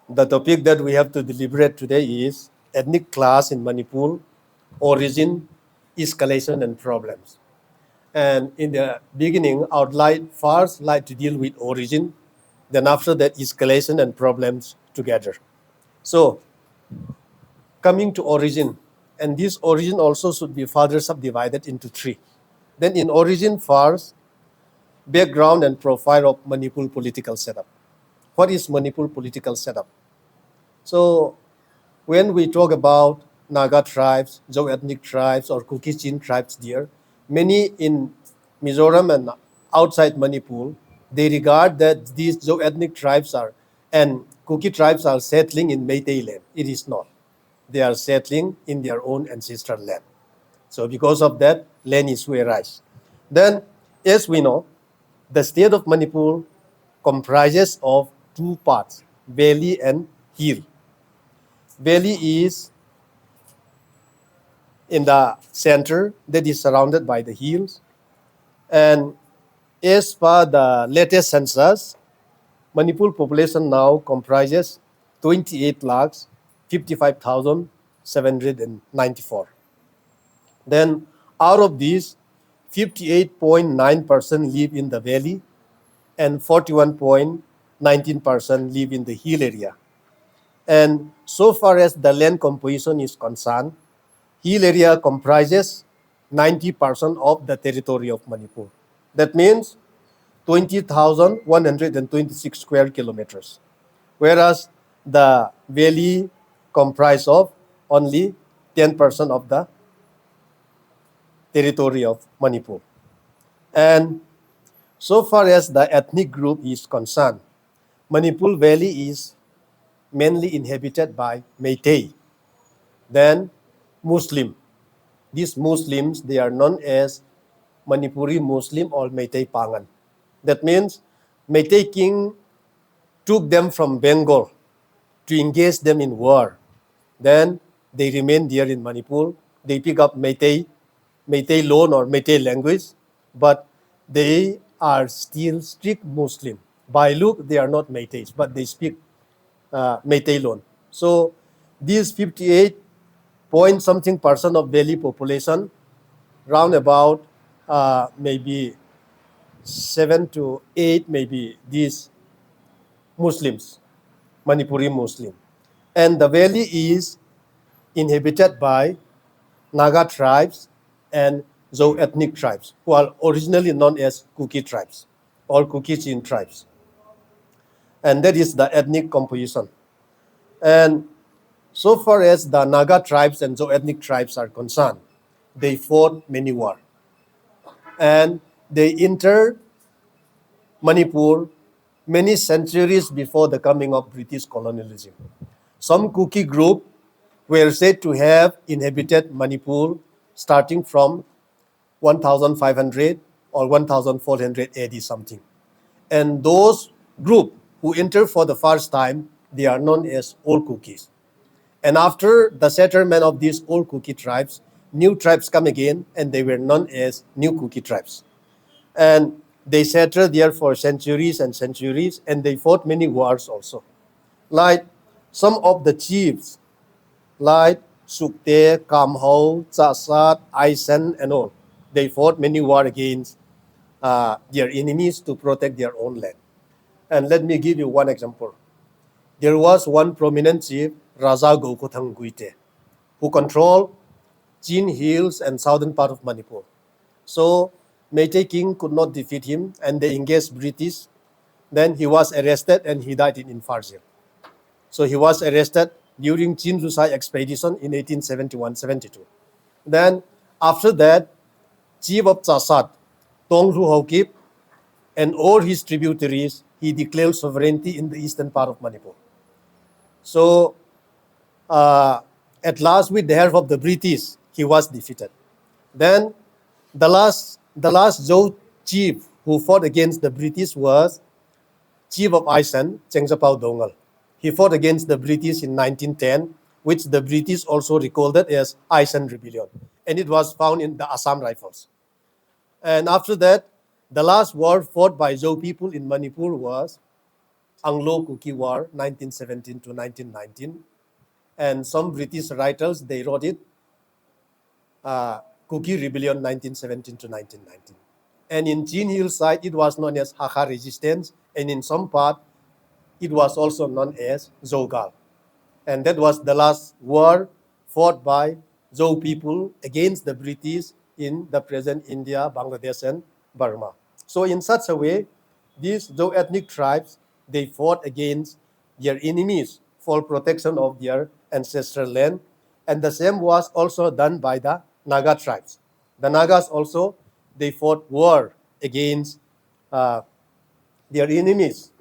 The topic that we have to deliberate today is ethnic class in Manipur, origin, escalation, and problems. And in the beginning, I would like to deal with origin, then after that, escalation and problems together. So, coming to origin, and this origin also should be further subdivided into three. Then in origin first, background and profile of Manipur political setup. What is Manipur political setup? So when we talk about Naga tribes, Zhou-ethnic tribes, or Kuki-Chin tribes there, many in Mizoram and outside Manipur, they regard that these Zhou-ethnic tribes are and Kuki tribes are settling in Meitei land. It is not. They are settling in their own ancestral land. So because of that, land is where rise. Then, as we know, the state of Manipur comprises of two parts, valley and hill. Valley is in the center that is surrounded by the hills. And as per the latest census, Manipur population now comprises 28 lakhs 55,794. Then out of these, 58.9% live in the valley and 41.19% live in the hill area. And so far as the land composition is concerned, hill area comprises 90% of the territory of Manipur. That means 20,126 square kilometers, whereas the valley comprises of only 10% of the territory of Manipur. And so far as the ethnic group is concerned, Manipur Valley is mainly inhabited by Meitei, then Muslim. These Muslims, they are known as Manipuri Muslim or Meitei Pangan. That means Meitei king took them from Bengal to engage them in war. Then they remain there in Manipur. They pick up Meitei loan or Meitei language, but they are still strict Muslim. By look, they are not Meiteis, but they speak Meitei loan. So these 58 point something percent of Delhi population, round about maybe 7 to 8, maybe these Muslims, Manipuri Muslim. And the valley is inhabited by Naga tribes and Zhou ethnic tribes, who are originally known as Kuki tribes or Kuki-Chin tribes. And that is the ethnic composition. And so far as the Naga tribes and Zhou ethnic tribes are concerned, they fought many wars. And they entered Manipur many centuries before the coming of British colonialism. Some Kuki group were said to have inhabited Manipur starting from 1500 or 1400 AD something. And those group who entered for the first time, they are known as Old Kukis. And after the settlement of these Old Kuki tribes, new tribes come again, and they were known as New Kuki tribes. And they settled there for centuries and centuries, and they fought many wars also. Like some of the chiefs, like Sukte, Kamho, Chasat, Aisen, and all, they fought many wars against their enemies to protect their own land. And let me give you one example. There was one prominent chief, Raja Gaukuthang Guite, who controlled Chin Hills and southern part of Manipur. So Meitei king could not defeat him, and they engaged British. Then he was arrested and he died in Infarjil. So he was arrested during Chin Lusai expedition in 1871-72. Then after that, chief of Chasat, Tongru Haukip, and all his tributaries, he declared sovereignty in the eastern part of Manipur. So at last, with the help of the British, he was defeated. Then the last Zhou chief who fought against the British was chief of Isan, Chengzapao Doungel. He fought against the British in 1910, which the British also recalled it as Isan Rebellion. And it was found in the Assam Rifles. And after that, the last war fought by Zhou people in Manipur was Anglo-Kuki War, 1917 to 1919. And some British writers, they wrote it, Kuki Rebellion, 1917 to 1919. And in Chin Hill side, it was known as Hakka Resistance, and in some part, it was also known as Doungel. And that was the last war fought by Zhou people against the British in the present India, Bangladesh, and Burma. So in such a way, these Zhou ethnic tribes, they fought against their enemies for protection of their ancestral land. And the same was also done by the Naga tribes. The Nagas also, they fought war against uh, their enemies.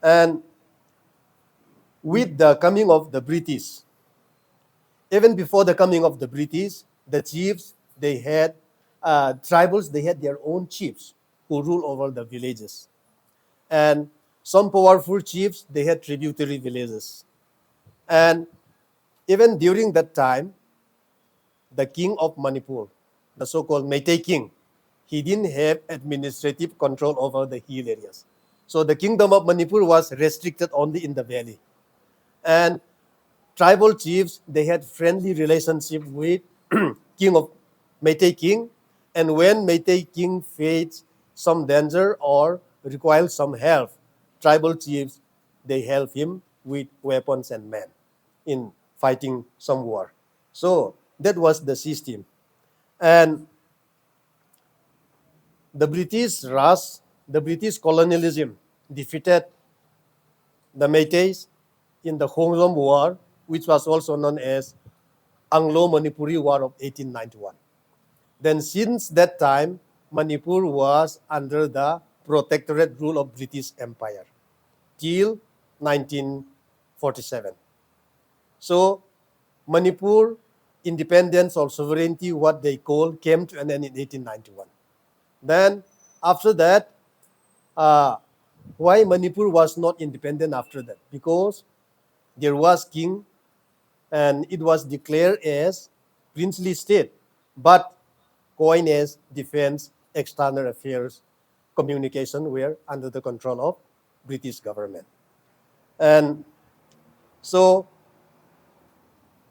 And with the coming of the British, even before the coming of the British, the chiefs, they had tribals, they had their own chiefs who rule over the villages. And some powerful chiefs, they had tributary villages. And even during that time, the king of Manipur, the so-called Meitei king, he didn't have administrative control over the hill areas. So the kingdom of Manipur was restricted only in the valley. And tribal chiefs, they had friendly relationship with king of Meitei king, and when Meitei king faced some danger or required some help, tribal chiefs, they help him with weapons and men in fighting some war. So that was the system. And the British Raj, the British colonialism defeated the Meiteis in the Hongzom War, which was also known as Anglo-Manipuri War of 1891. Then since that time, Manipur was under the protectorate rule of British Empire till 1947. So Manipur independence or sovereignty, what they call, came to an end in 1891. Then after that, why Manipur was not independent after that? Because there was king and it was declared as princely state, but coined as defense, external affairs, communication were under the control of British government. And so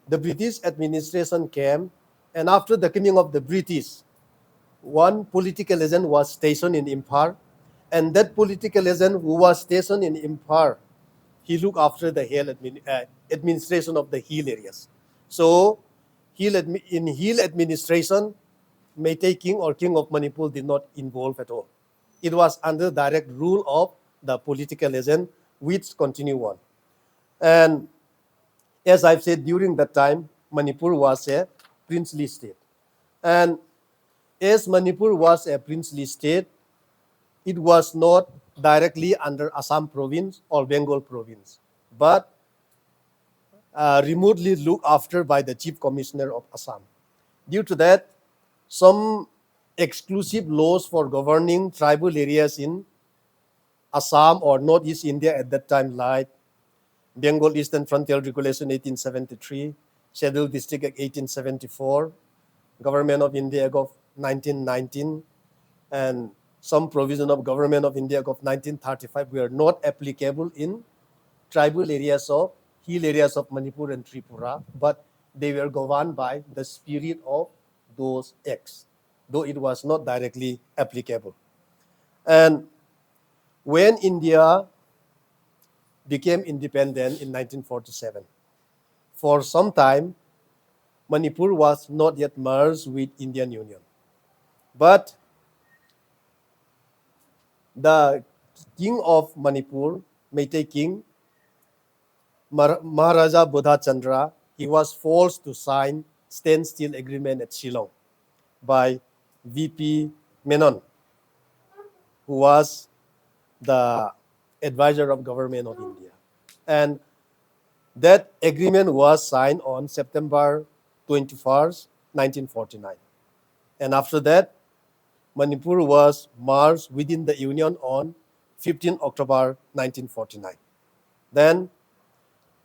the British administration came, and after the coming of the British, one political agent was stationed in Imphal, and that political agent who was stationed in Imphal, he looked after the administration of the hill areas. So in hill administration, Meitei king or king of Manipur did not involve at all. It was under direct rule of the political agent, which continue on. And as I've said, during that time, Manipur was a princely state. And as Manipur was a princely state, it was not directly under Assam province or Bengal province, but remotely looked after by the Chief Commissioner of Assam. Due to that, some exclusive laws for governing tribal areas in Assam or Northeast India at that time, like Bengal Eastern Frontier Regulation 1873, Scheduled District Act 1874, Government of India Act of 1919, and some provision of Government of India Act of 1935 were not applicable in tribal areas of hill areas of Manipur and Tripura, but they were governed by the spirit of those acts, though it was not directly applicable. And when India became independent in 1947, for some time, Manipur was not yet merged with Indian Union. But the king of Manipur, Meitei king, Maharaja Bodha Chandra, he was forced to sign standstill agreement at Shillong by VP Menon, who was the advisor of government of India. And that agreement was signed on September 21st, 1949. And after that, Manipur was merged within the Union on 15 October 1949. Then,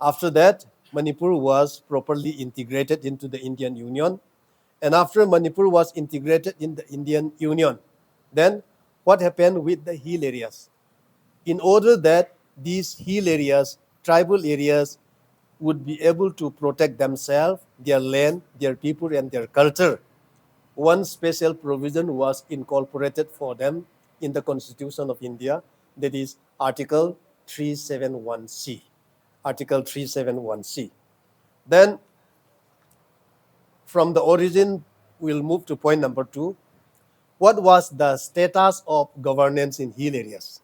after that, Manipur was properly integrated into the Indian Union. And after Manipur was integrated in the Indian Union, then what happened with the hill areas? In order that these hill areas, tribal areas, would be able to protect themselves, their land, their people, and their culture. One special provision was incorporated for them in the Constitution of India, that is Article 371C. Article 371C. Then, from the origin, we'll move to point number 2. What was the status of governance in hill areas?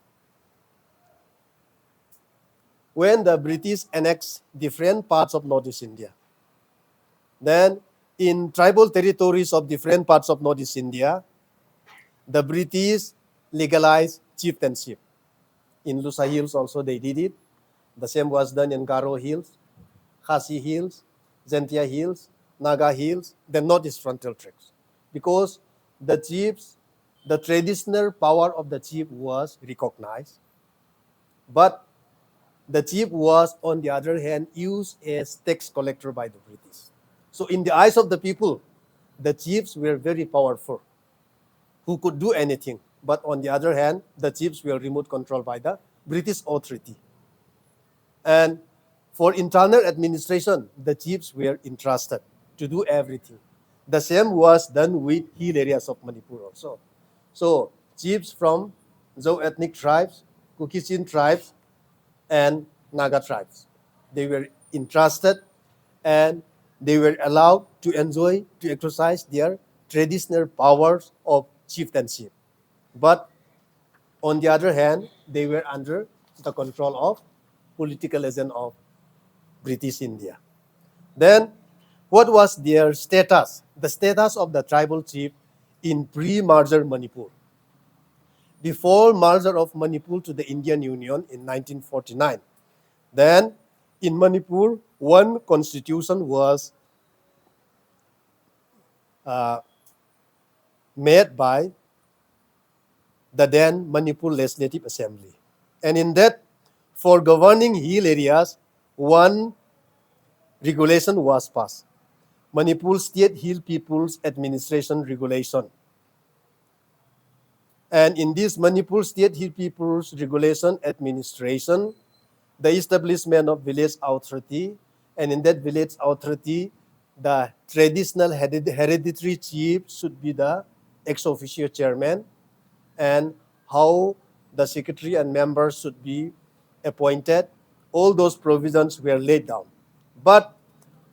When the British annexed different parts of Northeast India, then in tribal territories of different parts of Northeast India, the British legalized chieftainship. In Lusa Hills also they did it. The same was done in Garo Hills, Khasi Hills, Zentia Hills, Naga Hills, the Northeast Frontier Tracts. Because the chiefs, the traditional power of the chief was recognized, but the chief was, on the other hand, used as tax collector by the British. So in the eyes of the people, the chiefs were very powerful, who could do anything. But on the other hand, the chiefs were remote controlled by the British authority. And for internal administration, the chiefs were entrusted to do everything. The same was done with hill areas of Manipur also. So chiefs from Zhou ethnic tribes, Kukichin tribes, and Naga tribes, they were entrusted and they were allowed to enjoy, to exercise their traditional powers of chieftainship. But on the other hand, they were under the control of political agent of British India. Then, what was their status? The status of the tribal chief in pre-merger Manipur. Before merger of Manipur to the Indian Union in 1949, then in Manipur, one constitution was made by the then Manipur Legislative Assembly. And in that, for governing hill areas, one regulation was passed. Manipur State Hill People's Administration Regulation. And in this Manipur State Hill People's Regulation Administration, the establishment of village authority, and in that village authority, the traditional hereditary chief should be the ex officio chairman, and how the secretary and members should be appointed. All those provisions were laid down. But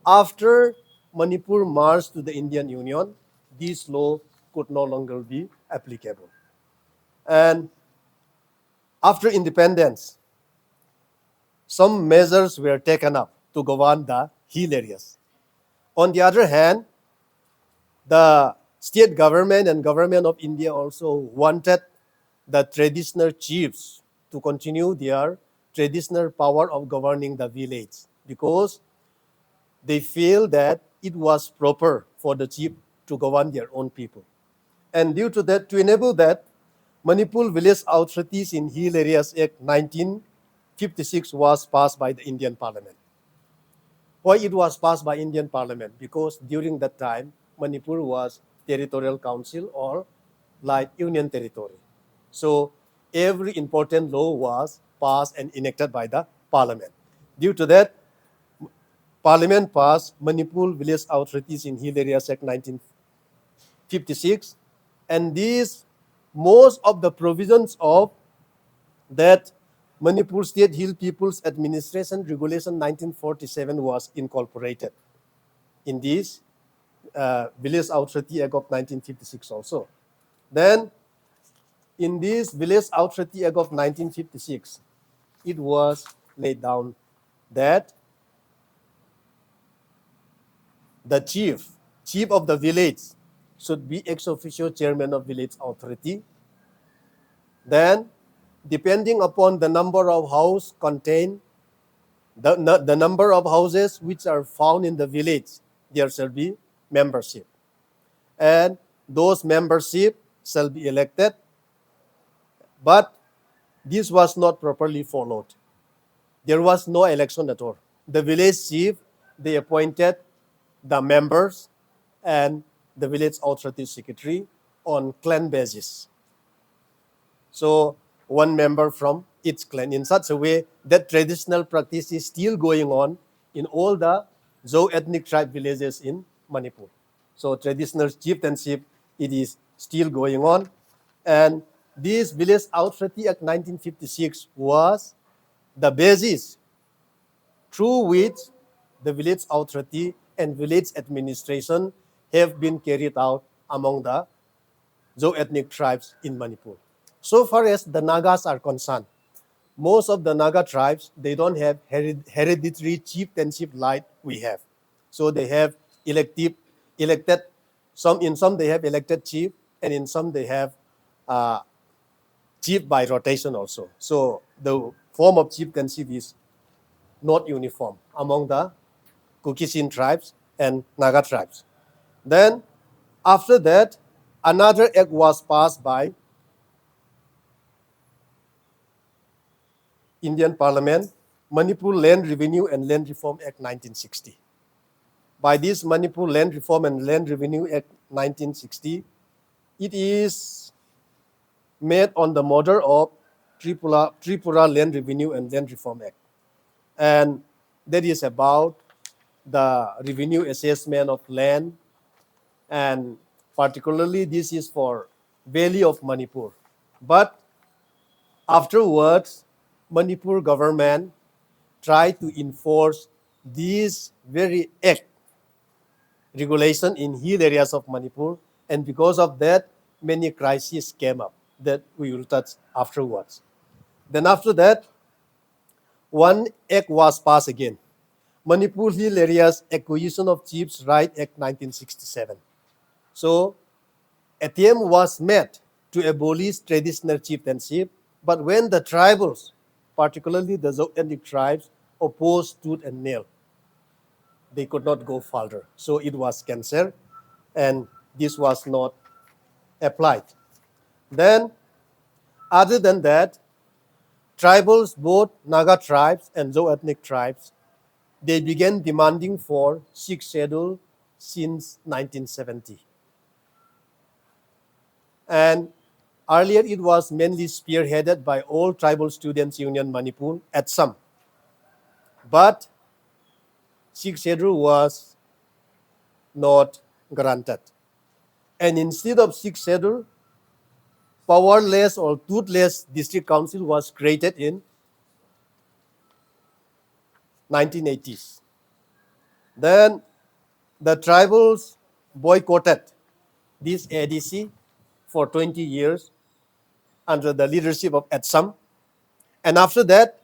after Manipur marched to the Indian Union, this law could no longer be applicable. And after independence, some measures were taken up to govern the hill areas. On the other hand, the state government and government of India also wanted the traditional chiefs to continue their traditional power of governing the village, because they feel that it was proper for the chief to govern their own people. And due to that, to enable that, Manipur Village Authorities in Hill Areas Act 1956 was passed by the Indian Parliament. Why it was passed by Indian Parliament? Because during that time, Manipur was territorial council or like union territory. So every important law was passed and enacted by the Parliament. Due to that, Parliament passed Manipur Village Authorities in Hill Areas Act 1956, and these, most of the provisions of that Manipur State Hill People's Administration Regulation 1947 was incorporated in this Village Authority Act of 1956 also. Then in this Village Authority Act of 1956, it was laid down that the chief of the village should be ex officio chairman of village authority. Then, depending upon the number of houses contained, the number of houses which are found in the village, there shall be membership. And those membership shall be elected, but this was not properly followed. There was no election at all. The village chief, they appointed the members and the village authority secretary on clan basis. So one member from each clan, in such a way that traditional practice is still going on in all the Zo ethnic tribe villages in Manipur. So traditional chieftainship, it is still going on. And this Village Authority Act 1956 was the basis through which the village authority and village administration have been carried out among the Zo ethnic tribes in Manipur. So far as the Nagas are concerned, most of the Naga tribes, they don't have hereditary chieftainship like we have. So they have elected, in some they have elected chief, and in some they have uh, chief by rotation also. So the form of chieftainship is not uniform among the Kuki-Chin tribes and Naga tribes. Then after that, another act was passed by Indian Parliament, Manipur Land Revenue and Land Reform Act 1960. By this Manipur Land Reform and Land Revenue Act 1960, it is made on the model of Tripura Land Revenue and Land Reform Act. And that is about the revenue assessment of land, and particularly this is for Valley of Manipur. But afterwards, Manipur government tried to enforce this very act regulation in hill areas of Manipur, and because of that, many crises came up that we will touch afterwards. Then after that, one act was passed again, Manipur Hill Areas Acquisition of Chiefs Right Act 1967. So attempt was made to abolish traditional chieftainship, but when the tribals, particularly the ethnic tribes, opposed tooth and nail, they could not go further. So it was cancelled, and this was not applied. Then, other than that, tribals, both Naga tribes and Zo ethnic tribes, they began demanding for sixth schedule since 1970. And earlier it was mainly spearheaded by all Tribal Students Union Manipur at some. But sixth schedule was not granted. And instead of sixth schedule, powerless or toothless district council was created in 1980s. Then the tribals boycotted this ADC for 20 years under the leadership of Etsam. And after that,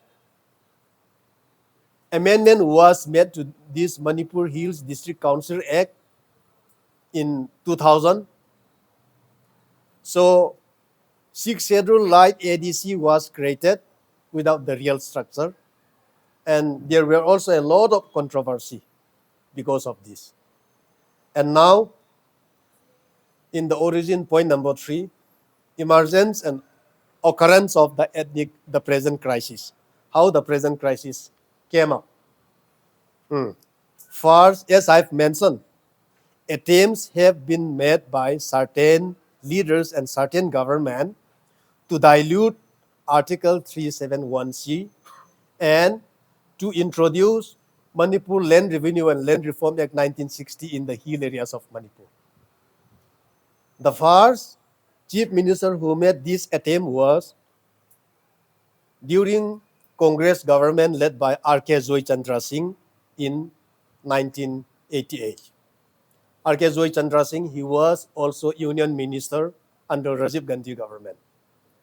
amendment was made to this Manipur Hills District Council Act in 2000. So sixth schedule light ADC was created without the real structure. And there were also a lot of controversy because of this. And now, in the origin point number 3, emergence and occurrence of the present crisis. How the present crisis came up. First, as I've mentioned, attempts have been made by certain leaders and certain government to dilute Article 371C and to introduce Manipur Land Revenue and Land Reform Act 1960 in the hill areas of Manipur. The first chief minister who made this attempt was during Congress government led by R.K. Zoy Chandra Singh in 1988. R.K. Zoy Chandra Singh, he was also union minister under Rajiv Gandhi government.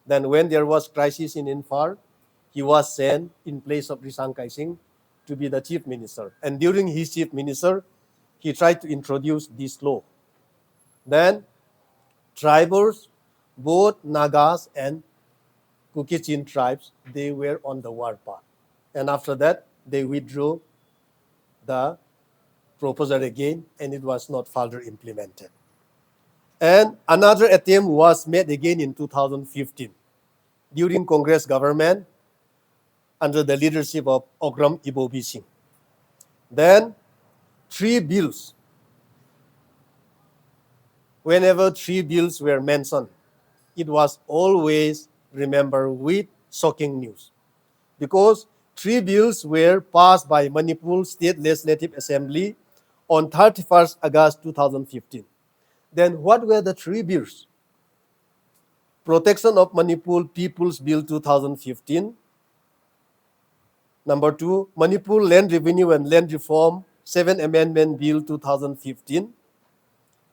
Then when there was crisis in Imphal, he was sent in place of Risang Kai Singh to be the chief minister. And during his chief minister, he tried to introduce this law. Then tribals, both Nagas and Kuki-Chin tribes, they were on the war path. And after that, they withdrew the proposal again, and it was not further implemented. And another attempt was made again in 2015 during Congress government under the leadership of Ogram Ibobi Singh. Then 3 bills. Whenever 3 bills were mentioned, it was always remember with shocking news, because three bills were passed by Manipur State Legislative Assembly on 31st August 2015. Then what were the three bills? Protection of Manipur People's Bill 2015. Number two, Manipur Land Revenue and Land Reform 7 Amendment Bill 2015.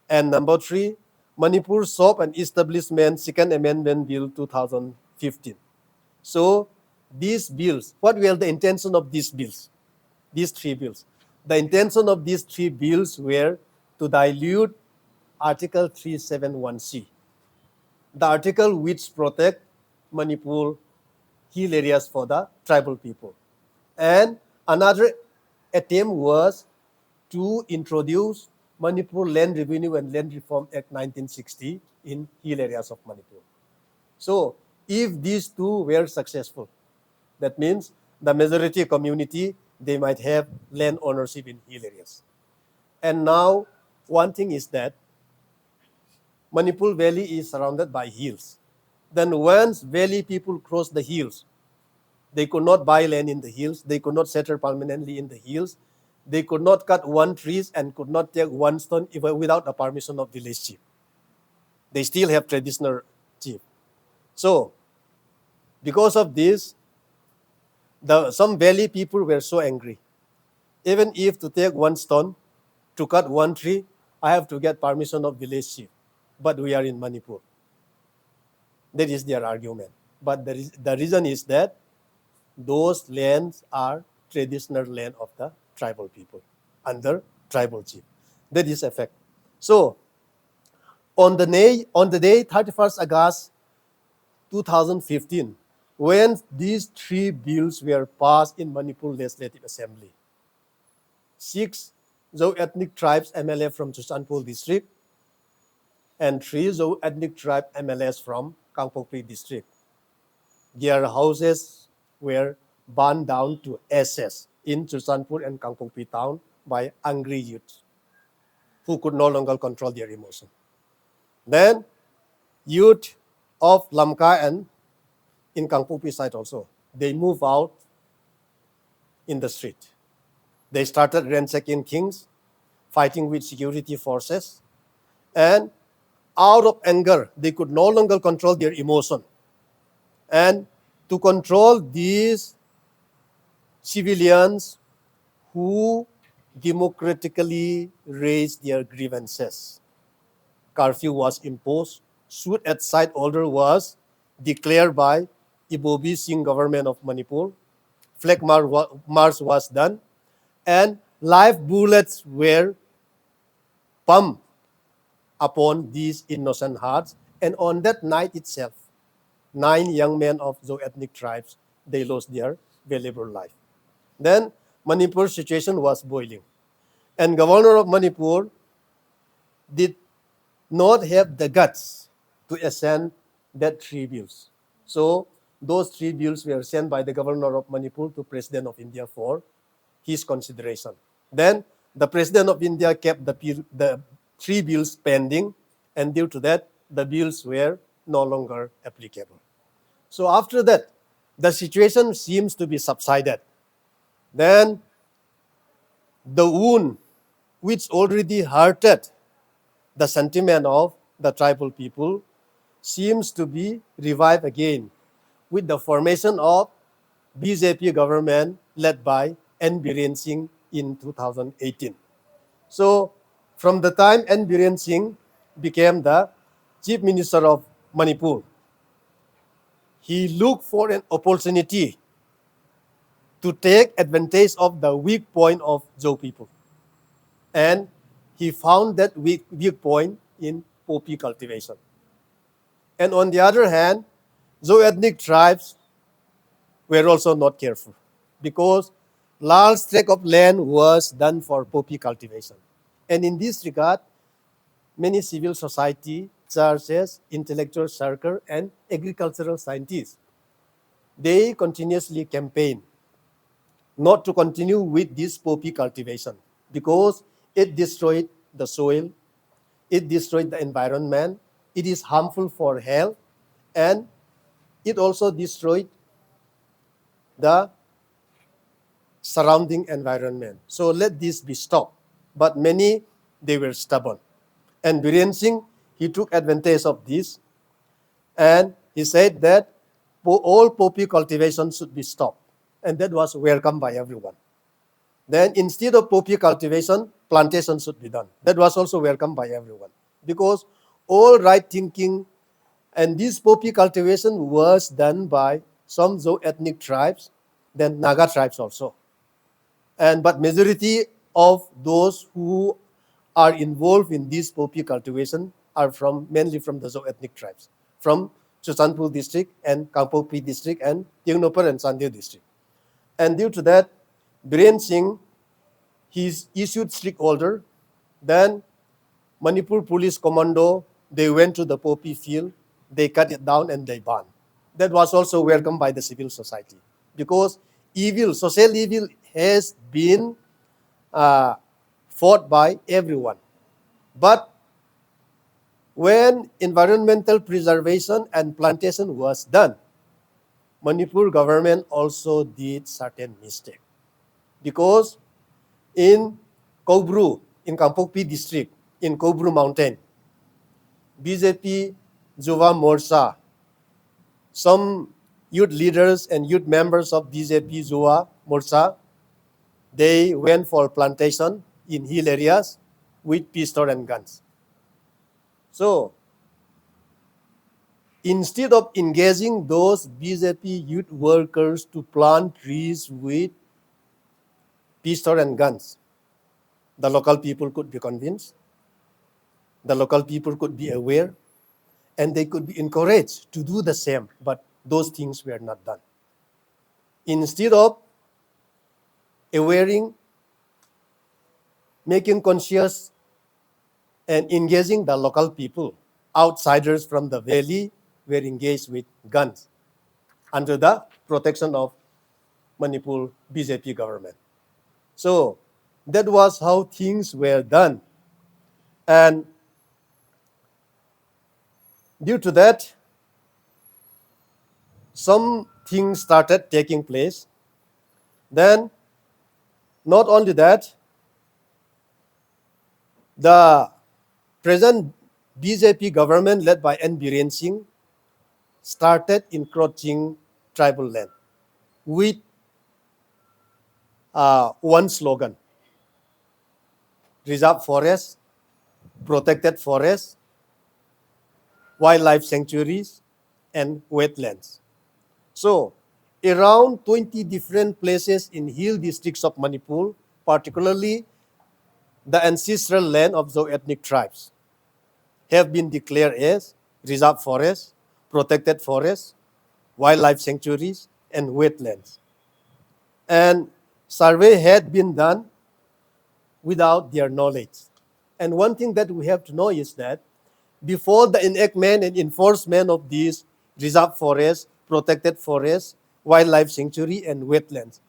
And number three, Manipur Shop and Establishment Second Amendment Bill 2015. So these bills, what were the intention of these bills? These three bills. The intention of these three bills were to dilute Article 371C, the article which protect Manipur hill areas for the tribal people. And another attempt was to introduce Manipur Land Revenue and Land Reform Act 1960 in hill areas of Manipur. So if these two were successful, that means the majority community, they might have land ownership in hill areas. And now one thing is that Manipur Valley is surrounded by hills. Then once valley people cross the hills, they could not buy land in the hills. They could not settle permanently in the hills. They could not cut one trees and could not take one stone even without the permission of village chief. They still have traditional chief. So because of this, some valley people were so angry. Even if to take one stone, to cut one tree, I have to get permission of village chief. But we are in Manipur. That is their argument. But the reason is that those lands are traditional land of the tribal people under tribal chief. That is a fact. So on the day 31st August 2015, when these three bills were passed in Manipur Legislative Assembly, 6 Zo ethnic tribes MLA from Chusanpur district and 3 Zo ethnic tribe MLAs from Kangpokpi district, their houses were burned down to ashes in Chusanpur and Kangpokpi town by angry youth who could no longer control their emotion. Then youth of Lamka and in Kangpokpi side also, they move out in the street. They started ransacking things, fighting with security forces, and out of anger, they could no longer control their emotion. And to control these civilians who democratically raised their grievances, curfew was imposed, shoot at sight order was declared by Ibobi Singh government of Manipur, flag march was done, and live bullets were pumped upon these innocent hearts. And on that night itself, 9 young men of Zo ethnic tribes, they lost their valuable life. Then Manipur's situation was boiling. And governor of Manipur did not have the guts to ascend that three bills. So those three bills were sent by the governor of Manipur to President of India for his consideration. Then the President of India kept the three bills pending, and due to that, the bills were no longer applicable. So after that, the situation seems to be subsided. Then the wound which already hurted the sentiment of the tribal people seems to be revived again with the formation of BJP government led by N. Biren Singh in 2018. So from the time N. Biren Singh became the Chief Minister of Manipur, he looked for an opportunity to take advantage of the weak point of Zo people. And he found that weak point in poppy cultivation. And on the other hand, Zo ethnic tribes were also not careful because large tract of land was done for poppy cultivation. And in this regard, many civil society, churches, intellectual circle, and agricultural scientists, they continuously campaign not to continue with this poppy cultivation because it destroyed the soil, it destroyed the environment, it is harmful for health, and it also destroyed the surrounding environment. So let this be stopped. But many, they were stubborn. And Biren Singh, he took advantage of this, and he said that all poppy cultivation should be stopped. And that was welcomed by everyone. Then instead of poppy cultivation, plantation should be done. That was also welcomed by everyone. Because all right thinking, and this poppy cultivation was done by some Zo ethnic tribes, then Naga tribes also. But majority of those who are involved in this poppy cultivation are mainly from the Zo ethnic tribes, from Chusanpur district and Kangpokpi district and Tingnoper and Sandhya district. And due to that, Biren Singh, he's issued strict order. Then Manipur police commando, they went to the poppy field, they cut it down and they burned. That was also welcomed by the civil society, because evil, social evil has been fought by everyone. But when environmental preservation and plantation was done, Manipur government also did certain mistake. Because in Kobru, in Kangpokpi district, in Kobru mountain, BJP Yuva Morcha, some youth leaders and youth members of BJP Yuva Morcha, they went for plantation in hill areas with pistol and guns. So instead of engaging those BJP youth workers to plant trees with pistol and guns, the local people could be convinced, the local people could be aware, and they could be encouraged to do the same, but those things were not done. Instead of awareing, making conscious, and engaging the local people, outsiders from the valley were engaged with guns under the protection of Manipur BJP government. So that was how things were done. And due to that, some things started taking place. Then, not only that, the present BJP government led by N. Biren Singh started encroaching tribal land with one slogan: reserve forest, protected forests, wildlife sanctuaries, and wetlands. So, around 20 different places in hill districts of Manipur, particularly the ancestral land of Zo ethnic tribes, have been declared as reserve forests, protected forests, wildlife sanctuaries, and wetlands. And survey had been done without their knowledge. And one thing that we have to know is that before the enactment and enforcement of these reserve forests, protected forests, wildlife sanctuary, and wetlands,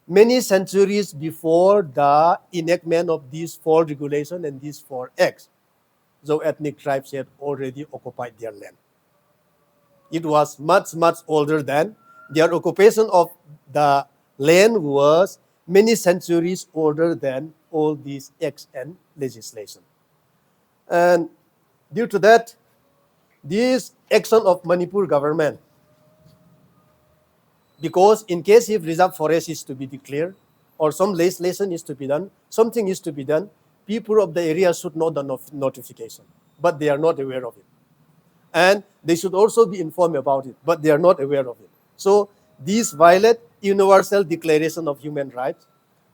many centuries before the enactment of these four regulations and these four acts, Zo ethnic tribes had already occupied their land. It was much, much older than their occupation of the land was many centuries older than all these acts and legislation. And due to that, this action of Manipur government, because in case if reserve forest is to be declared or some legislation is to be done, something is to be done, people of the area should know the notification, but they are not aware of it. And they should also be informed about it, but they are not aware of it. So these violate Universal Declaration of Human Rights,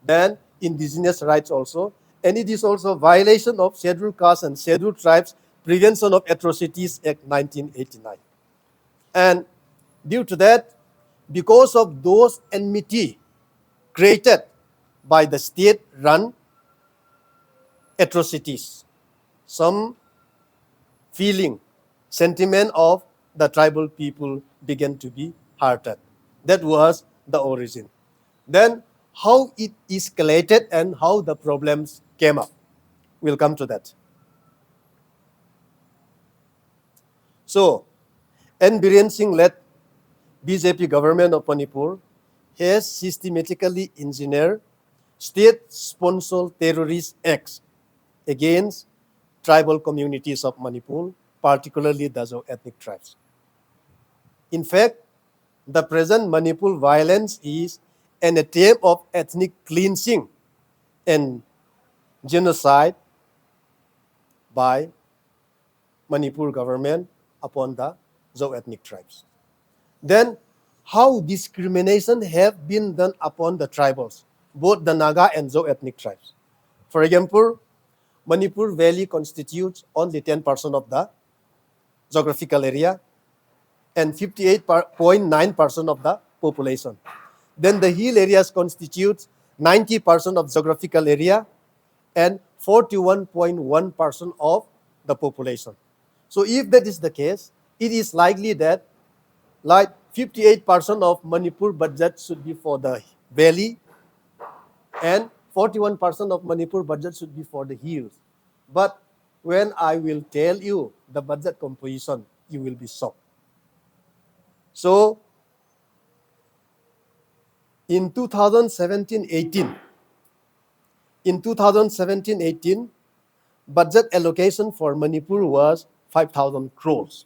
then indigenous rights also, and it is also violation of Scheduled Castes and Scheduled Tribes Prevention of Atrocities Act 1989. And due to that, because of those enmity created by the state-run atrocities, some feeling, sentiment of the tribal people began to be hurted. That was the origin. Then how it escalated and how the problems came up. We'll come to that. So, N. Biren Singh led BJP government of Manipur has systematically engineered state-sponsored terrorist acts against tribal communities of Manipur, particularly the Zo ethnic tribes. In fact, the present Manipur violence is an attempt of ethnic cleansing and genocide by Manipur government upon the Zo ethnic tribes. Then, how discrimination have been done upon the tribals, both the Naga and Zo ethnic tribes. For example, Manipur Valley constitutes only 10% of the geographical area and 58.9% of the population. Then the hill areas constitute 90% of geographical area and 41.1% of the population. So if that is the case, it is likely that like 58% of Manipur budget should be for the valley and 41% of Manipur budget should be for the hills. But when I will tell you the budget composition, you will be shocked. So in 2017-18, budget allocation for Manipur was 5,000 crores.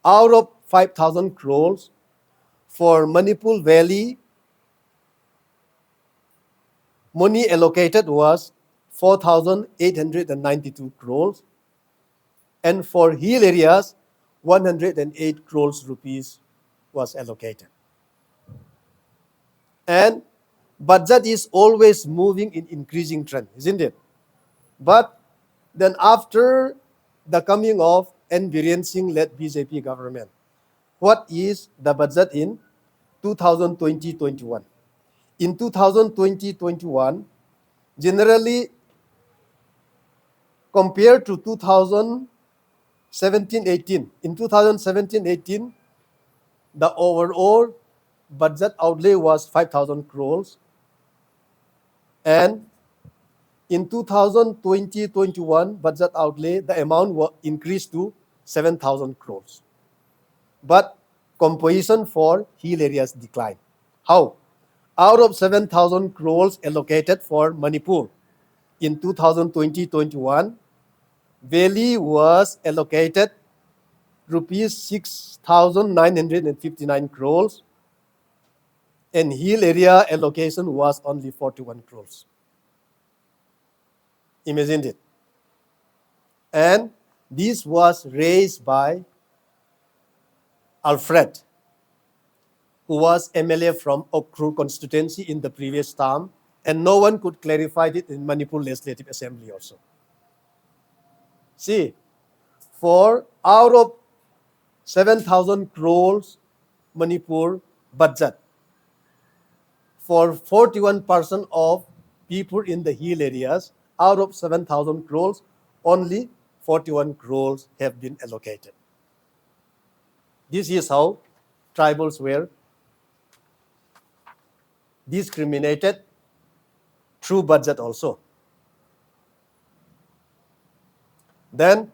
Out of 5,000 crores, for Manipur Valley, money allocated was 4,892 crores, and for hill areas, 108 crores rupees was allocated. And budget is always moving in increasing trend, isn't it? But then after the coming of N. Biren Singh-led BJP government, what is the budget in 2020-21? In 2020-21, generally compared to 2017-18, in 2017-18, the overall budget outlay was 5,000 crores, and in 2020-21 budget outlay, the amount was increased to 7,000 crores. But composition for hill areas declined. How? Out of 7,000 crores allocated for Manipur in 2020-21, Valley was allocated rupees 6,959 crores, and hill area allocation was only 41 crores. Imagine it. And this was raised by Alfred, who was MLA from Okru constituency in the previous term, and no one could clarify it in Manipur Legislative Assembly also. See, for out of 7,000 crores Manipur budget, for 41% of people in the hill areas, out of 7,000 crores, only 41 crores have been allocated. This is how tribals were discriminated through budget also. Then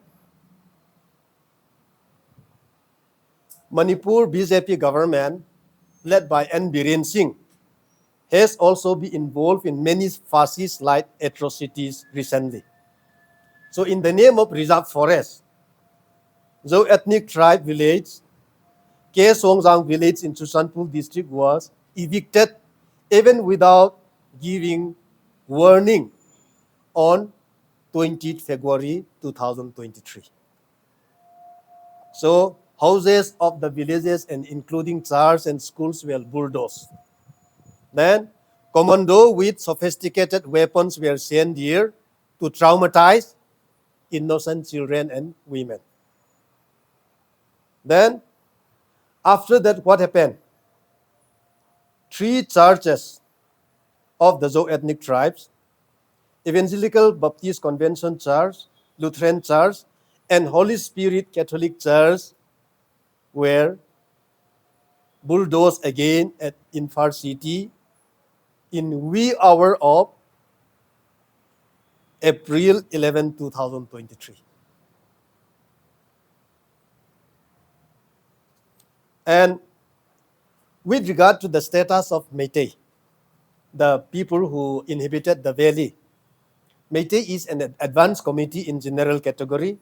Manipur BJP government led by N. Biren Singh has also been involved in many fascist-like atrocities recently. So in the name of reserve forest, Zo ethnic tribe village, Ke Songzang village in Chusanpur district was evicted even without giving warning on 20th February 2023. So houses of the villages and including churches and schools were bulldozed. Then commando with sophisticated weapons were sent here to traumatize innocent children and women. Then after that, what happened? 3 churches of the Zo ethnic tribes, Evangelical Baptist Convention Church, Lutheran Church, and Holy Spirit Catholic Church were bulldozed again at Infar City in wee hour of April 11, 2023. And With regard to the status of Meitei, the people who inhabited the valley, Meitei is an advanced community in general category,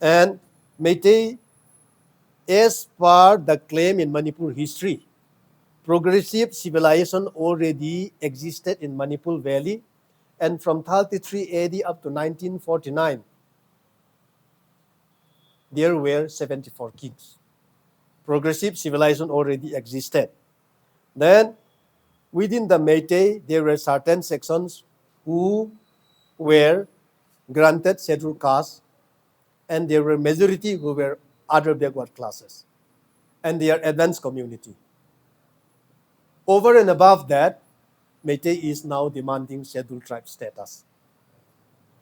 and Meitei, as per the claim in Manipur history, progressive civilization already existed in Manipur Valley, and from 33 AD up to 1949, there were 74 kings. Progressive civilization already existed. Then, within the Meitei, there were certain sections who were granted scheduled castes, and there were majority who were other backward classes, and they are advanced community. Over and above that, Meitei is now demanding scheduled tribe status.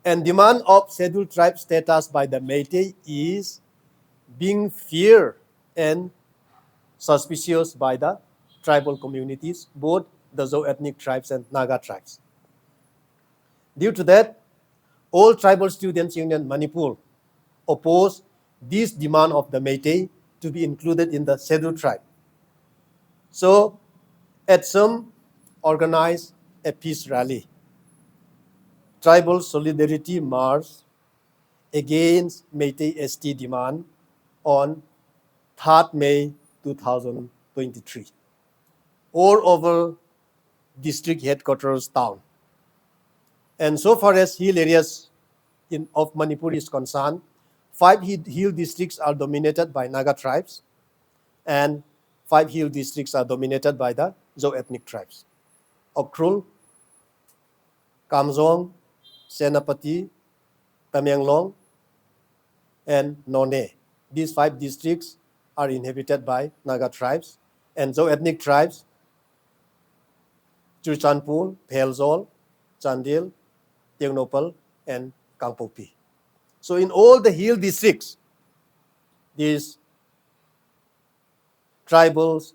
And demand of scheduled tribe status by the Meitei is being feared and suspicious by the tribal communities, both the zooethnic tribes and Naga tribes. Due to that, all Tribal Students' Union Manipur oppose this demand of the Meitei to be included in the scheduled tribe. So, at some organized a peace rally, tribal solidarity march against Meitei ST demand on 3rd May 2023, all over district headquarters town. And so far as hill areas of Manipur is concerned, 5 hill districts are dominated by Naga tribes, and 5 hill districts are dominated by the zooethnic tribes: Okrul, Kamzong, Senapati, Tamenglong, and None. These 5 districts are inhabited by Naga tribes, and zooethnic tribes: Churchanpur, Phelzol, Chandil, Tiagnopal, and Kangpopi. So in all the hill districts, these tribals,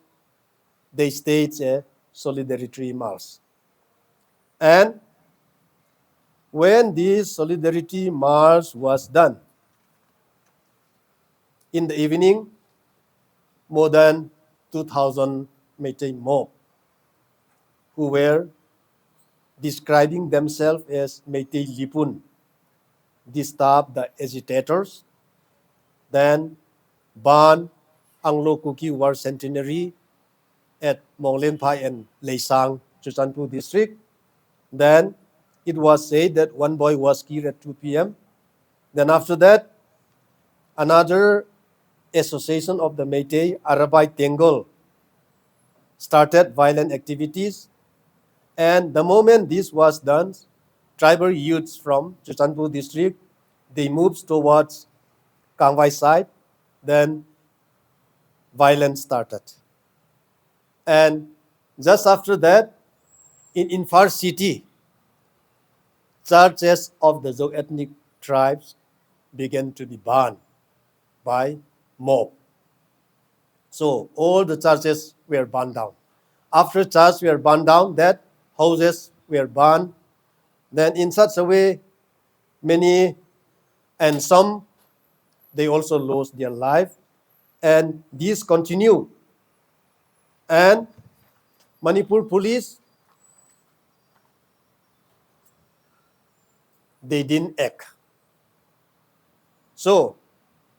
they stage a solidarity march. And when this solidarity march was done, in the evening, more than 2,000 Meitei mob who were describing themselves as Meitei Lipun disturbed the agitators, then burned Anglo Kuki War Centenary at Monglenpai and Leisang, Churchanpur district. Then it was said that one boy was killed at 2 p.m. Then after that, another association of the Meitei, Arabai Doungel, started violent activities. And the moment this was done, tribal youths from Churchanpur district, they moved towards Kangwai side. Then violence started. And just after that, in Infar city, churches of the zooethnic tribes began to be burned by mob. So all the churches were burned down. After churches were burned down, that houses were burned. Then in such a way, many and some, they also lost their life. And this continued. And Manipur police, they didn't act. So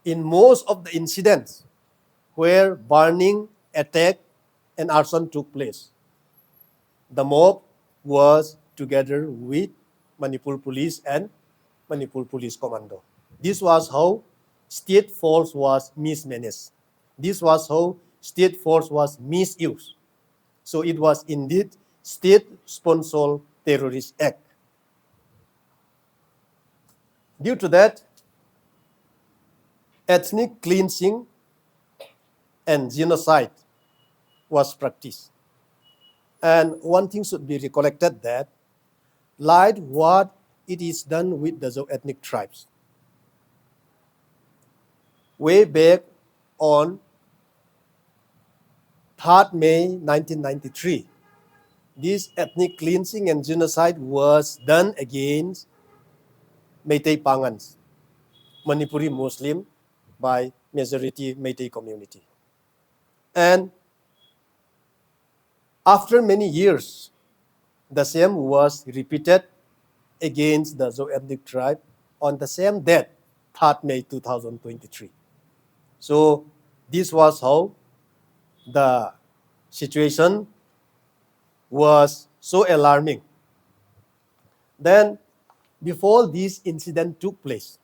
in most of the incidents where burning, attack, and arson took place, the mob was together with Manipur police and Manipur police commando. This was how state force was mismanaged. This was how state force was misused. So it was indeed state-sponsored terrorist act. Due to that, ethnic cleansing and genocide was practiced. And one thing should be recollected that, like what it is done with the zooethnic tribes, way back on 3rd May 1993, this ethnic cleansing and genocide was done against Meitei Pangans, Manipuri Muslim, by majority Meitei community. And After many years, the same was repeated against the Zo ethnic tribe on the same date, 3rd May 2023. So this was how the situation was so alarming. Then, before this incident took place,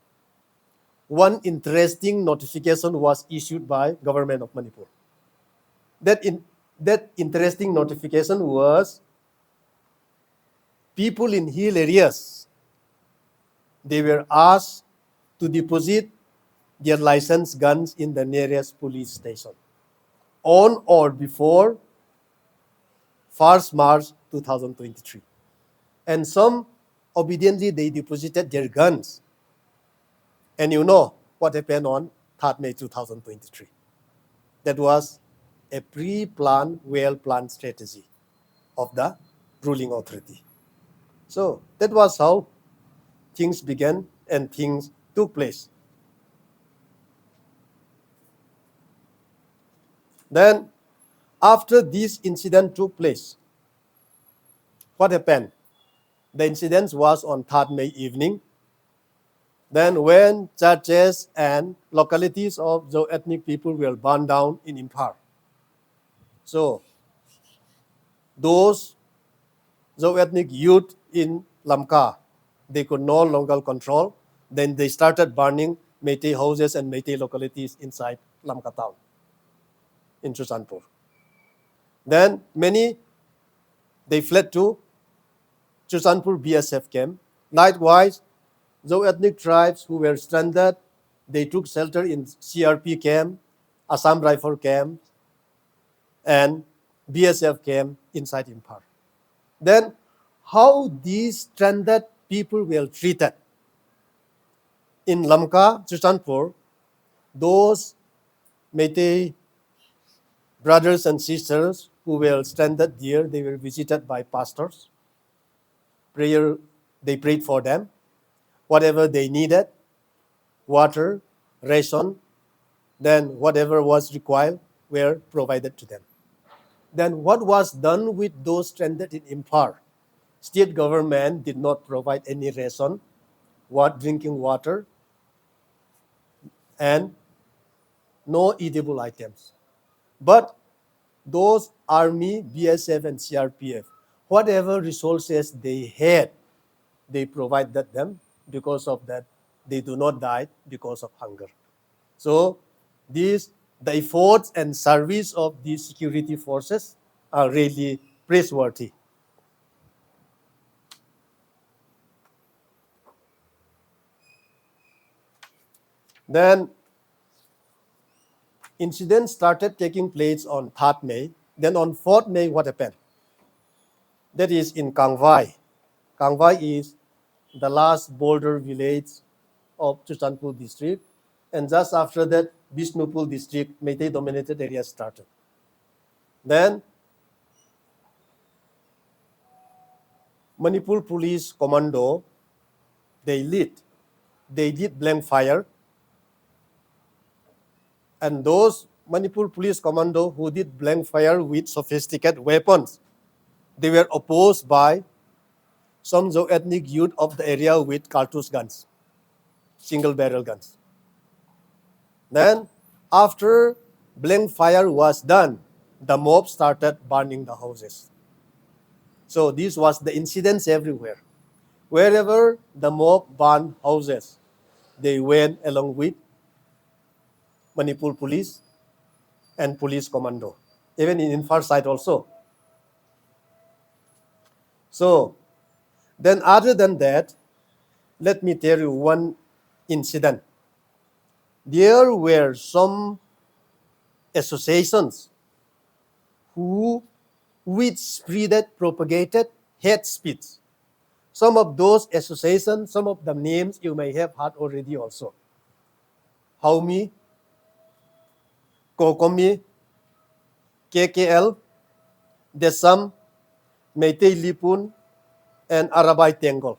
one interesting notification was issued by government of Manipur. That interesting notification was people in hill areas, they were asked to deposit their licensed guns in the nearest police station on or before 1st March 2023. And some obediently they deposited their guns. And you know what happened on 3rd May 2023. That was a pre-planned, well-planned strategy of the ruling authority. So that was how things began and things took place. Then, after this incident took place, what happened? The incident was on 3rd May evening. Then when churches and localities of the ethnic people were burned down in Imphal. So those Zo ethnic youth in Lamka, they could no longer control. Then they started burning Meitei houses and Meitei localities inside Lamka town in Chusanpur. Then many, they fled to Chusanpur BSF camp. Likewise, Zo ethnic tribes who were stranded, they took shelter in CRP camp, Assam Rifle camp, and BSF camp inside Imphal. Then how these stranded people were treated. In Lamka, Chusanpur, those Meitei brothers and sisters who were stranded there, they were visited by pastors. They prayed for them. Whatever they needed, water, ration, then whatever was required were provided to them. Then what was done with those stranded in Imphal? State government did not provide any ration, drinking water, and no edible items. But those army, BSF and CRPF, whatever resources they had, they provided them. Because of that, they do not die because of hunger. So the efforts and service of these security forces are really praiseworthy. Then incidents started taking place on 3rd May. Then on 4th May, what happened? That is in Kangwai. Kangwai is the last border village of Chusanpur district. And just after that, Bishnupur district, Meitei-dominated area started. Then Manipur Police Commando, they did blank fire. And those Manipur Police Commando who did blank fire with sophisticated weapons, they were opposed by some Zo ethnic youth of the area with cartouche guns, single barrel guns. Then after blank fire was done, the mob started burning the houses. So this was the incidents everywhere. Wherever the mob burned houses, they went along with Manipur police and police commando, even in Imphal side also. So then other than that, let me tell you one incident. There were some associations which propagated hate speech. Some of those associations, some of the names you may have heard already also. Haumi, Kokomi, KKL, Desam, Meitei Lipun, and Arabai Tengol.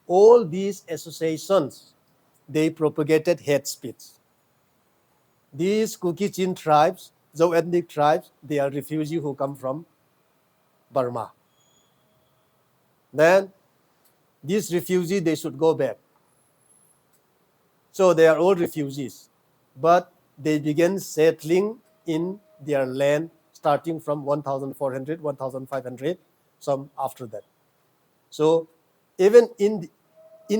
All these associations, they propagated hate speech. These Kuki-Chin tribes, Those ethnic tribes, they are refugees who come from Burma. Then these refugees, they should go back. So they are all refugees, but they began settling in their land starting from 1,400, 1,500, some after that. So even in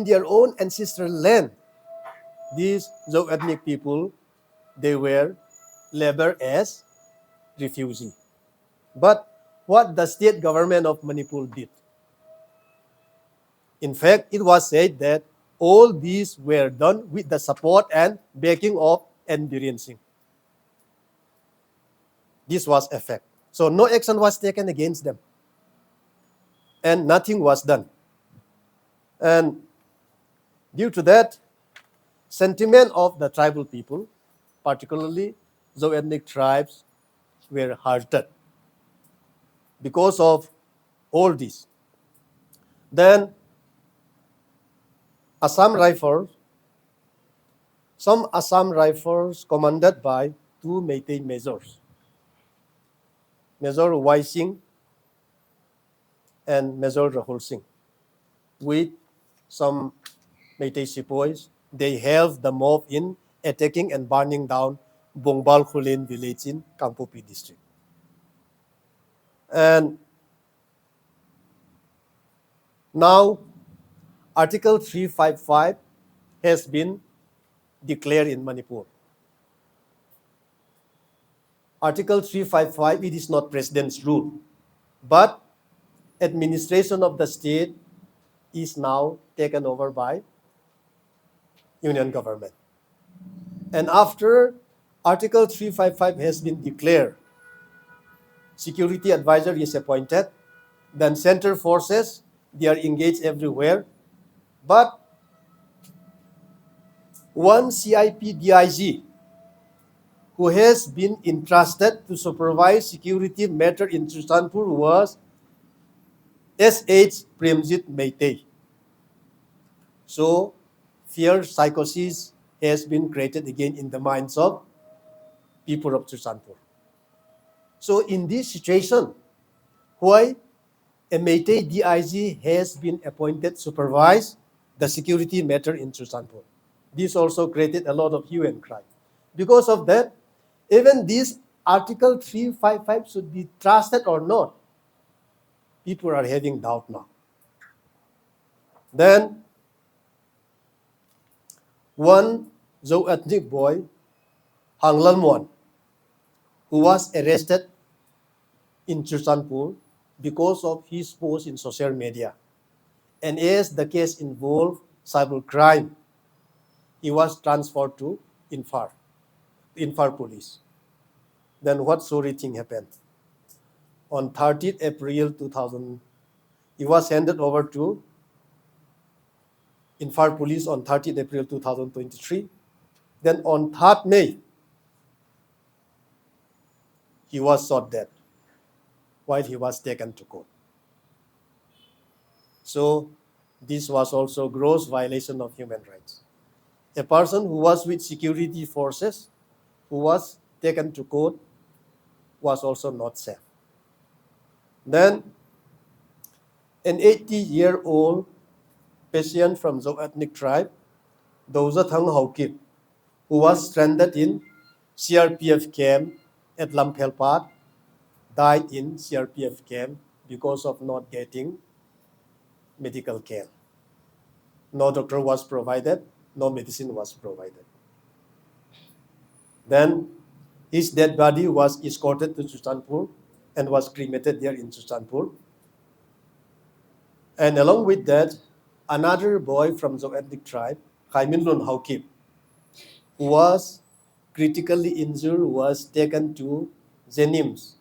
their own ancestral land, these Zhou ethnic people, they were labeled as refugees. But what the state government of Manipur did, in fact, it was said that all these were done with the support and backing of N. Singh. This was a fact. So no action was taken against them. And nothing was done. And due to that, sentiment of the tribal people, particularly the ethnic tribes, were hurted because of all this. Then Assam Rifles, some Assam Rifles commanded by two Meitei majors, Major Wai Singh and Major Rahul Singh, with some Meitei sepoys, they helped the mob in attacking and burning down Bongbal Khulin village in Kangpopi district. And now Article 355 has been declared in Manipur. Article 355, it is not president's rule, but administration of the state is now taken over by union government. And after Article 355 has been declared, security advisor is appointed, then center forces, they are engaged everywhere. But one CIP DIG who has been entrusted to supervise security matter in Susanpur was S.H. Premjit Meitei. So fear psychosis has been created again in the minds of people of Susanpur. So in this situation, why a Meitei DIG has been appointed to supervise the security matter in Susanpur. This also created a lot of hue and cry. Because of that, even this Article 355 should be trusted or not. People are having doubt now. Then, one Zhou ethnic boy, Hang Lalmuan, who was arrested in Susanpur because of his post in social media. And as the case involved cybercrime, he was transferred to Infar police. Then what sorry thing happened? On 30th April 2000, he was handed over to Infar police on 30th April 2023. Then on 3rd May, he was shot dead while he was taken to court. So this was also gross violation of human rights. A person who was with security forces, who was taken to court, was also not safe. Then an 80-year-old patient from Zhou ethnic tribe, Douzat Haukip, who was stranded in CRPF camp at Lamphelpat, died in CRPF camp because of not getting medical care. No doctor was provided, no medicine was provided. Then his dead body was escorted to Susanpur and was cremated there in Susanpur. And along with that, another boy from the ethnic tribe, Khaiminlun Haukip, who was critically injured, was taken to Jenims,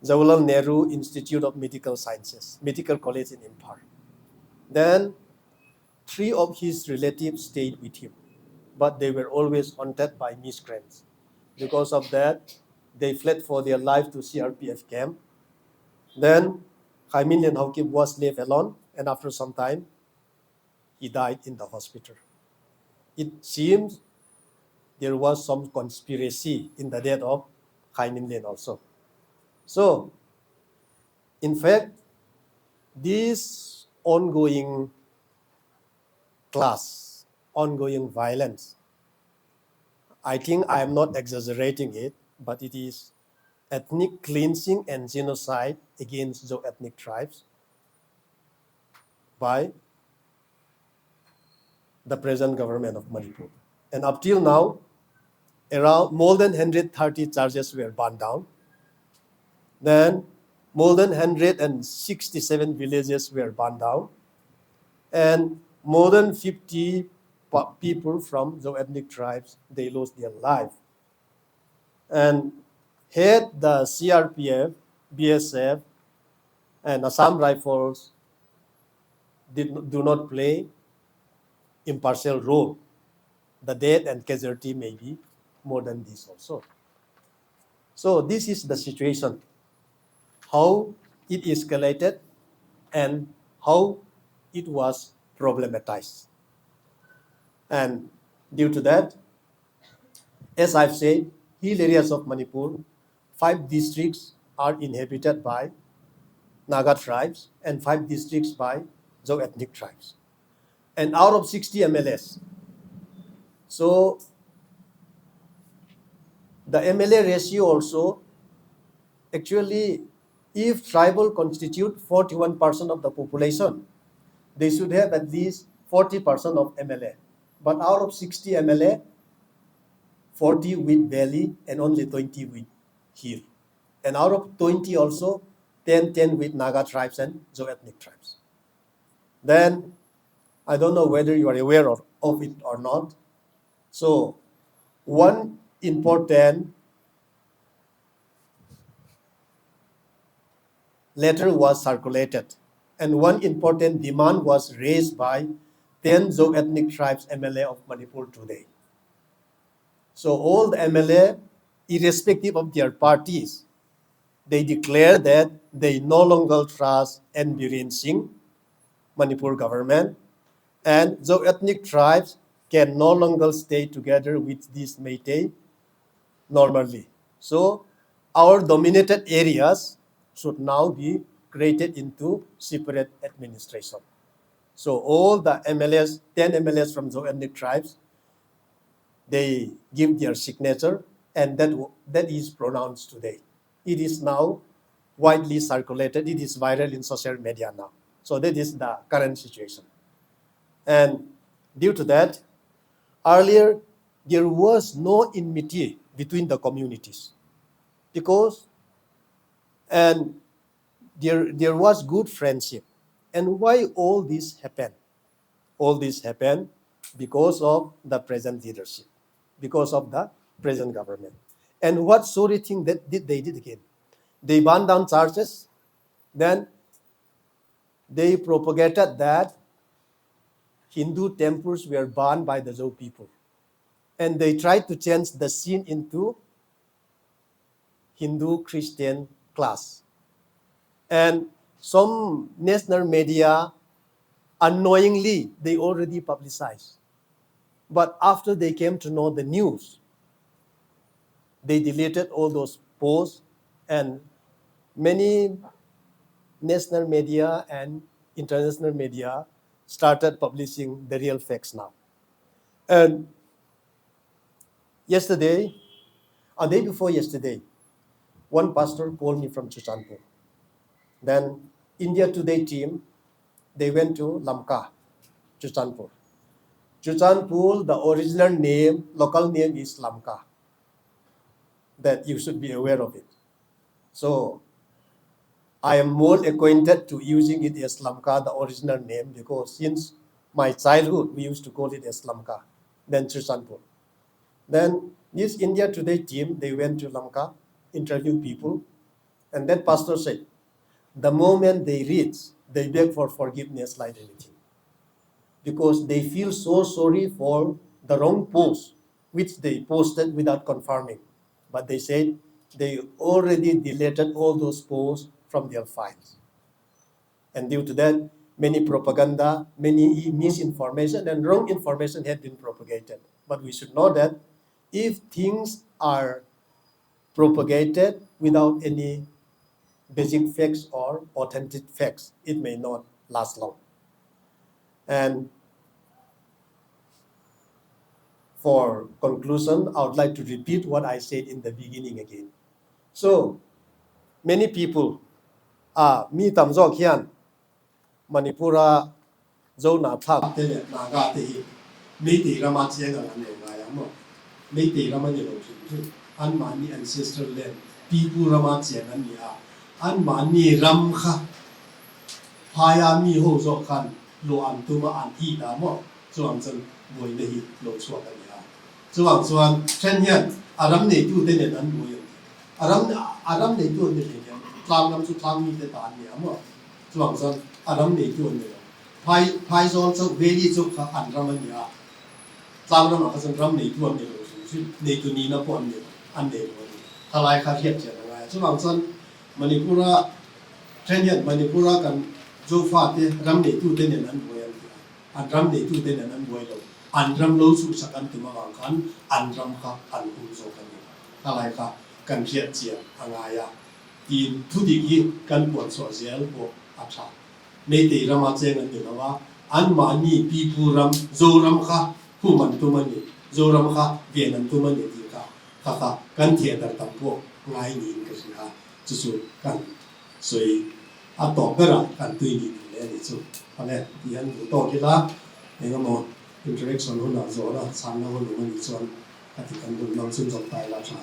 Jawaharlal Nehru Institute of Medical Sciences, Medical College in Imphal. Then 3 of his relatives stayed with him, but they were always haunted by miscreants. Because of that, they fled for their life to CRPF camp. Then Khaimin Haukip was left alone, and after some time, he died in the hospital. It seems there was some conspiracy in the death of Khai Minh Lien also. So, in fact, this ongoing class, ongoing violence, I think I am not exaggerating it, but it is ethnic cleansing and genocide against the ethnic tribes by the present government of Manipur. And up till now, around more than 130 charges were burned down. Then more than 167 villages were burned down. And more than 50 people from the ethnic tribes, they lost their life. And here the CRPF, BSF, and Assam Rifles do not play impartial role. The death and casualty may be more than this also. So this is the situation, how it escalated and how it was problematized. And due to that, as I've said, hill areas of Manipur, 5 districts are inhabited by Naga tribes and 5 districts by Zhou ethnic tribes. And out of 60 MLAs, so the MLA ratio also, actually, if tribal constitute 41% of the population, they should have at least 40% of MLA. But out of 60 MLA, 40 with valley and only 20 with hill. And out of 20 also, 10 with Naga tribes and Zhou ethnic tribes. Then, I don't know whether you are aware of it or not. So, one important letter was circulated, and one important demand was raised by 10 Zhou ethnic tribes MLA of Manipur today. So all the MLA, irrespective of their parties, they declare that they no longer trust N. Biren Singh, Manipur government, and Zhou ethnic tribes can no longer stay together with these Meitei normally. So our dominated areas should now be created into separate administration. So all the MLAs, 10 MLAs from Zhou ethnic tribes, they give their signature, and that is pronounced today. It is now widely circulated. It is viral in social media now. So that is the current situation. And due to that, earlier there was no enmity between the communities because and there was good friendship. And why all this happened? All this happened because of the present leadership, because of the present government. And what sorry thing that they did again? They burned down churches, then they propagated that Hindu temples were burned by the Zhou people. And they tried to change the scene into Hindu-Christian class. And some national media, unknowingly, they already publicized. But after they came to know the news, they deleted all those posts, and many national media and international media started publishing the real facts now. And yesterday, a day before yesterday, one pastor called me from Chuchanpur. Then India Today team, they went to Lamka, Chuchanpur. Chuchanpur, the original name, local name is Lamka. That you should be aware of it. So I am more acquainted to using it as Lamka, the original name, because since my childhood, we used to call it as Lamka, then Chuchanpur. Then this India Today team, they went to Lamka, interviewed people, and that pastor said, the moment they reach, they beg for forgiveness like anything. Because they feel so sorry for the wrong post, which they posted without confirming. But they said they already deleted all those posts from their files. And due to that, many propaganda, many misinformation and wrong information had been propagated. But we should know that if things are propagated without any basic facts or authentic facts, it may not last long. And for conclusion, I would like to repeat what I said in the beginning again. So, many people mi tam zo khian Manipura zo na thap te le na ga te hi mi ti ra ma che ga ne ga ya mo mi ti ra ma ni lo chu an ma ni ancestral land people ra ma che an ni an ma ni ram kha phaya mi ho zo khan lo an tu ma an hi da mo chuang chen boi le hi lo chua ka ya chuang chuan chen hian aram nei tu te ne an boi aram nei tu ne ne tlang nam chu tlang mi te ta ni mo chuang chuan aram nei tu ne phai zon chu veli chu kha an ram ni tlang ram ka chen ram nei tu ne lo chu nei tu ni na pon ne an nei lo thalai kha hiat che na chuang chuan Manipura chen hian Manipura kan zo fa te ram nei tu te ne an boi an ram nei tu te ne an boi lo an ram lo su sakan tu ma khan an ram kha an hu zo kan ni thalai kha kan hiat chia angaya in thu di gi kan pon so zel bo atha nei te rama chen an ni lawa an ma ni pi pu ram zo ram kha hu man tu man ni zo ram kha ve nan tu man ni ti kha kha kan thia dar tam po ngai ni ka si ha chu chu kan soi a to ka ra kan tu ni le ni chu ane ti han to ki la nei mo interaction hu na zo la san na hu ni chuan ati kan bu nam sun zo tai la chan